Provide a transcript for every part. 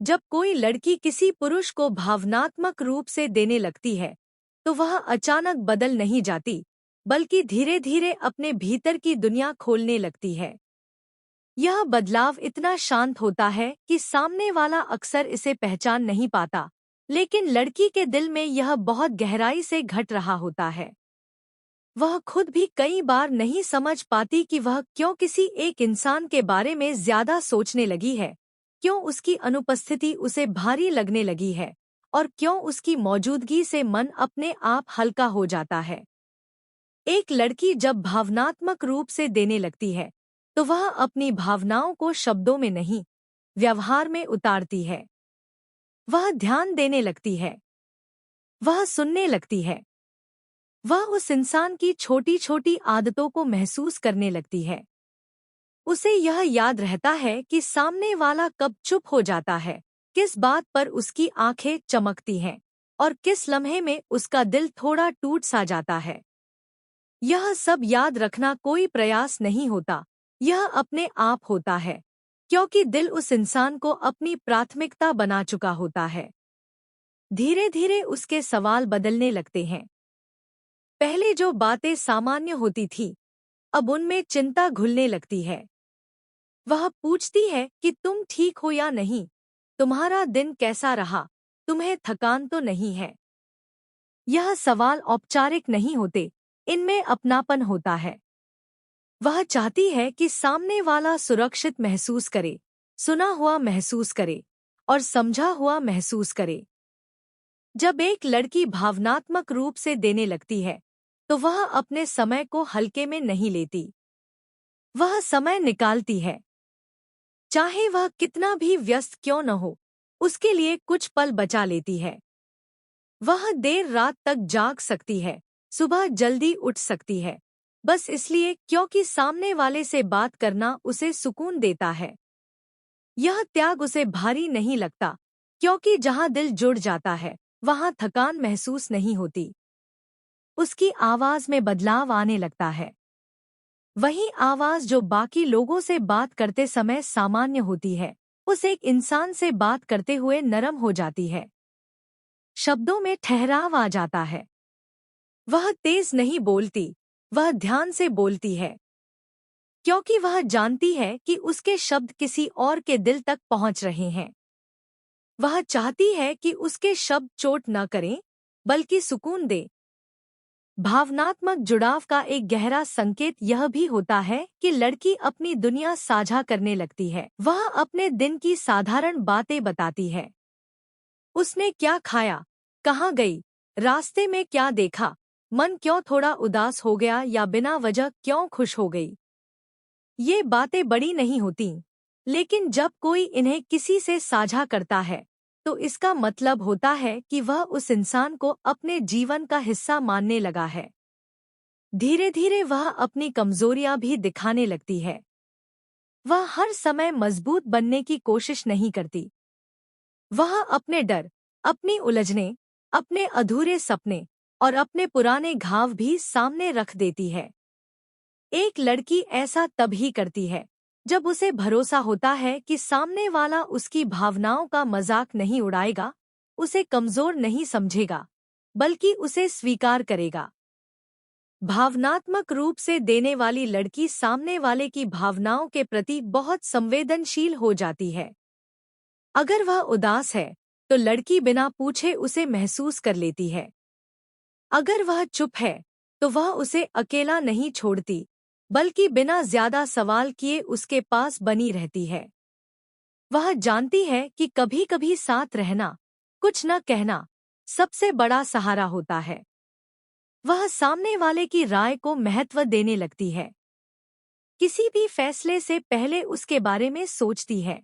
जब कोई लड़की किसी पुरुष को भावनात्मक रूप से देने लगती है, तो वह अचानक बदल नहीं जाती, बल्कि धीरे धीरे अपने भीतर की दुनिया खोलने लगती है। यह बदलाव इतना शांत होता है कि सामने वाला अक्सर इसे पहचान नहीं पाता, लेकिन लड़की के दिल में यह बहुत गहराई से घट रहा होता है। वह खुद भी कई बार नहीं समझ पाती कि वह क्यों किसी एक इंसान के बारे में ज्यादा सोचने लगी है, क्यों उसकी अनुपस्थिति उसे भारी लगने लगी है, और क्यों उसकी मौजूदगी से मन अपने आप हल्का हो जाता है। एक लड़की जब भावनात्मक रूप से देने लगती है, तो वह अपनी भावनाओं को शब्दों में नहीं, व्यवहार में उतारती है। वह ध्यान देने लगती है, वह सुनने लगती है, वह उस इंसान की छोटी छोटी आदतों को महसूस करने लगती है। उसे यह याद रहता है कि सामने वाला कब चुप हो जाता है, किस बात पर उसकी आंखें चमकती हैं, और किस लम्हे में उसका दिल थोड़ा टूट सा जाता है। यह सब याद रखना कोई प्रयास नहीं होता, यह अपने आप होता है, क्योंकि दिल उस इंसान को अपनी प्राथमिकता बना चुका होता है। धीरे धीरे उसके सवाल बदलने लगते हैं। पहले जो बातें सामान्य होती थी, अब उनमें चिंता घुलने लगती है। वह पूछती है कि तुम ठीक हो या नहीं, तुम्हारा दिन कैसा रहा, तुम्हें थकान तो नहीं है। यह सवाल औपचारिक नहीं होते, इनमें अपनापन होता है। वह चाहती है कि सामने वाला सुरक्षित महसूस करे, सुना हुआ महसूस करे, और समझा हुआ महसूस करे। जब एक लड़की भावनात्मक रूप से देने लगती है, तो वह अपने समय को हल्के में नहीं लेती। वह समय निकालती है, चाहे वह कितना भी व्यस्त क्यों न हो, उसके लिए कुछ पल बचा लेती है। वह देर रात तक जाग सकती है, सुबह जल्दी उठ सकती है, बस इसलिए क्योंकि सामने वाले से बात करना उसे सुकून देता है। यह त्याग उसे भारी नहीं लगता, क्योंकि जहां दिल जुड़ जाता है, वहां थकान महसूस नहीं होती। उसकी आवाज में बदलाव आने लगता है। वही आवाज जो बाकी लोगों से बात करते समय सामान्य होती है, उस एक इंसान से बात करते हुए नरम हो जाती है। शब्दों में ठहराव आ जाता है। वह तेज नहीं बोलती, वह ध्यान से बोलती है, क्योंकि वह जानती है कि उसके शब्द किसी और के दिल तक पहुंच रहे हैं। वह चाहती है कि उसके शब्द चोट न करें, बल्कि सुकून दे। भावनात्मक जुड़ाव का एक गहरा संकेत यह भी होता है कि लड़की अपनी दुनिया साझा करने लगती है। वह अपने दिन की साधारण बातें बताती है। उसने क्या खाया, कहाँ गई, रास्ते में क्या देखा, मन क्यों थोड़ा उदास हो गया या बिना वजह क्यों खुश हो गई। ये बातें बड़ी नहीं होती, लेकिन जब कोई इन्हें किसी से साझा करता है, तो इसका मतलब होता है कि वह उस इंसान को अपने जीवन का हिस्सा मानने लगा है। धीरे धीरे वह अपनी कमजोरियां भी दिखाने लगती है। वह हर समय मजबूत बनने की कोशिश नहीं करती। वह अपने डर, अपनी उलझने, अपने अधूरे सपने और अपने पुराने घाव भी सामने रख देती है। एक लड़की ऐसा तभी करती है जब उसे भरोसा होता है कि सामने वाला उसकी भावनाओं का मजाक नहीं उड़ाएगा, उसे कमजोर नहीं समझेगा, बल्कि उसे स्वीकार करेगा। भावनात्मक रूप से देने वाली लड़की सामने वाले की भावनाओं के प्रति बहुत संवेदनशील हो जाती है। अगर वह उदास है, तो लड़की बिना पूछे उसे महसूस कर लेती है। अगर वह चुप है, तो वह उसे अकेला नहीं छोड़ती, बल्कि बिना ज्यादा सवाल किए उसके पास बनी रहती है। वह जानती है कि कभी कभी साथ रहना, कुछ न कहना, सबसे बड़ा सहारा होता है। वह सामने वाले की राय को महत्व देने लगती है। किसी भी फैसले से पहले उसके बारे में सोचती है।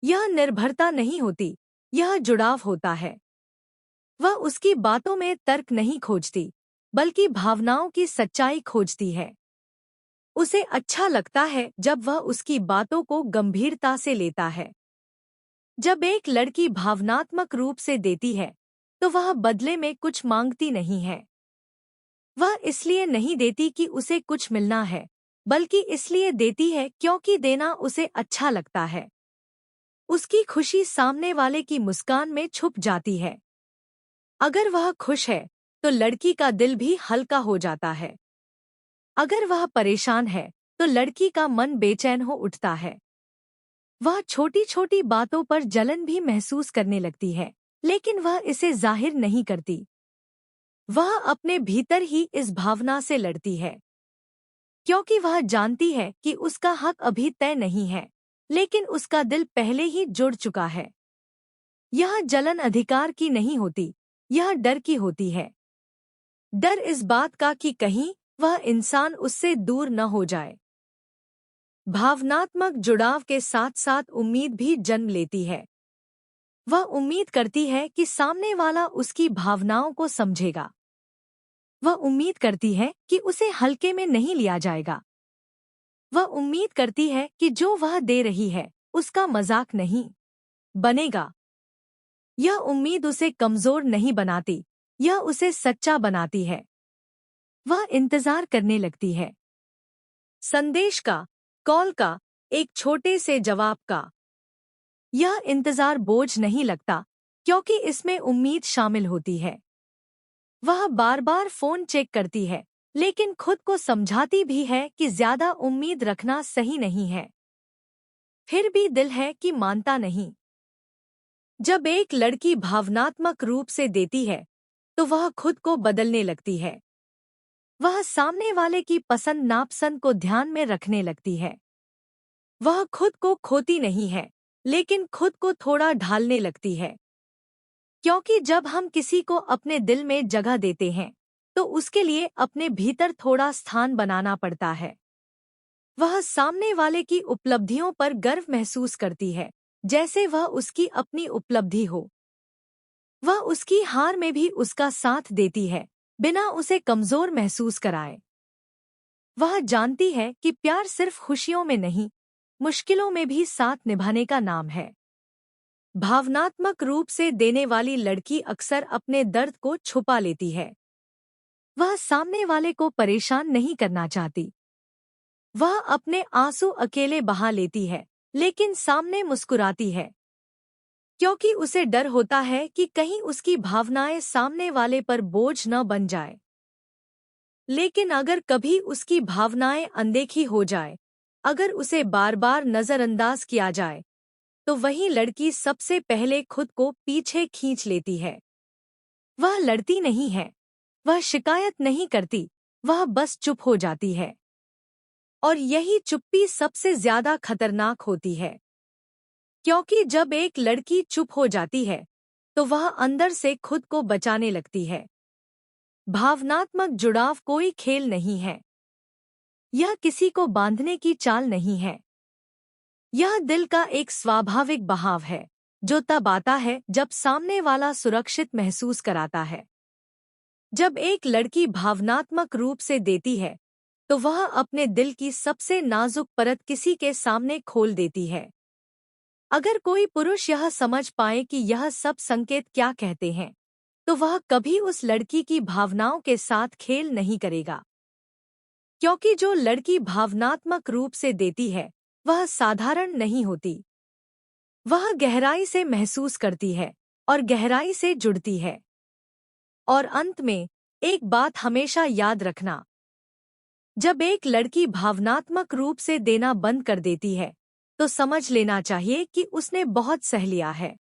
यह निर्भरता नहीं होती, यह जुड़ाव होता है। वह उसकी बातों में तर्क नहीं खोजती, बल्कि भावनाओं की सच्चाई खोजती है। उसे अच्छा लगता है जब वह उसकी बातों को गंभीरता से लेता है। जब एक लड़की भावनात्मक रूप से देती है, तो वह बदले में कुछ मांगती नहीं है। वह इसलिए नहीं देती कि उसे कुछ मिलना है, बल्कि इसलिए देती है क्योंकि देना उसे अच्छा लगता है। उसकी खुशी सामने वाले की मुस्कान में छुप जाती है। अगर वह खुश है तो लड़की का दिल भी हल्का हो जाता है। अगर वह परेशान है तो लड़की का मन बेचैन हो उठता है। वह छोटी छोटी बातों पर जलन भी महसूस करने लगती है, लेकिन वह इसे जाहिर नहीं करती। वह अपने भीतर ही इस भावना से लड़ती है, क्योंकि वह जानती है कि उसका हक अभी तय नहीं है, लेकिन उसका दिल पहले ही जुड़ चुका है। यह जलन अधिकार की नहीं होती, यह डर की होती है। डर इस बात का कि कहीं वह इंसान उससे दूर न हो जाए। भावनात्मक जुड़ाव के साथ साथ उम्मीद भी जन्म लेती है। वह उम्मीद करती है कि सामने वाला उसकी भावनाओं को समझेगा। वह उम्मीद करती है कि उसे हल्के में नहीं लिया जाएगा। वह उम्मीद करती है कि जो वह दे रही है उसका मजाक नहीं बनेगा। यह उम्मीद उसे कमजोर नहीं बनाती, यह उसे सच्चा बनाती है। वह इंतजार करने लगती है, संदेश का, कॉल का, एक छोटे से जवाब का। यह इंतजार बोझ नहीं लगता, क्योंकि इसमें उम्मीद शामिल होती है। वह बार बार फोन चेक करती है, लेकिन खुद को समझाती भी है कि ज्यादा उम्मीद रखना सही नहीं है। फिर भी दिल है कि मानता नहीं। जब एक लड़की भावनात्मक रूप से देती है तो वह खुद को बदलने लगती है। वह सामने वाले की पसंद नापसंद को ध्यान में रखने लगती है। वह खुद को खोती नहीं है, लेकिन खुद को थोड़ा ढालने लगती है। क्योंकि जब हम किसी को अपने दिल में जगह देते हैं तो उसके लिए अपने भीतर थोड़ा स्थान बनाना पड़ता है। वह सामने वाले की उपलब्धियों पर गर्व महसूस करती है, जैसे वह उसकी अपनी उपलब्धि हो। वह उसकी हार में भी उसका साथ देती है, बिना उसे कमजोर महसूस कराए। वह जानती है कि प्यार सिर्फ खुशियों में नहीं, मुश्किलों में भी साथ निभाने का नाम है। भावनात्मक रूप से देने वाली लड़की अक्सर अपने दर्द को छुपा लेती है। वह सामने वाले को परेशान नहीं करना चाहती। वह अपने आंसू अकेले बहा लेती है, लेकिन सामने मुस्कुराती है, क्योंकि उसे डर होता है कि कहीं उसकी भावनाएं सामने वाले पर बोझ न बन जाए। लेकिन अगर कभी उसकी भावनाएं अनदेखी हो जाए, अगर उसे बार बार नजरअंदाज किया जाए, तो वही लड़की सबसे पहले खुद को पीछे खींच लेती है। वह लड़ती नहीं है, वह शिकायत नहीं करती, वह बस चुप हो जाती है। और यही चुप्पी सबसे ज्यादा खतरनाक होती है, क्योंकि जब एक लड़की चुप हो जाती है तो वह अंदर से खुद को बचाने लगती है। भावनात्मक जुड़ाव कोई खेल नहीं है। यह किसी को बांधने की चाल नहीं है। यह दिल का एक स्वाभाविक बहाव है, जो तब आता है जब सामने वाला सुरक्षित महसूस कराता है। जब एक लड़की भावनात्मक रूप से देती है तो वह अपने दिल की सबसे नाजुक परत किसी के सामने खोल देती है। अगर कोई पुरुष यह समझ पाए कि यह सब संकेत क्या कहते हैं, तो वह कभी उस लड़की की भावनाओं के साथ खेल नहीं करेगा। क्योंकि जो लड़की भावनात्मक रूप से देती है, वह साधारण नहीं होती। वह गहराई से महसूस करती है और गहराई से जुड़ती है। और अंत में एक बात हमेशा याद रखना, जब एक लड़की भावनात्मक रूप से देना बंद कर देती है, तो समझ लेना चाहिए कि उसने बहुत सह लिया है।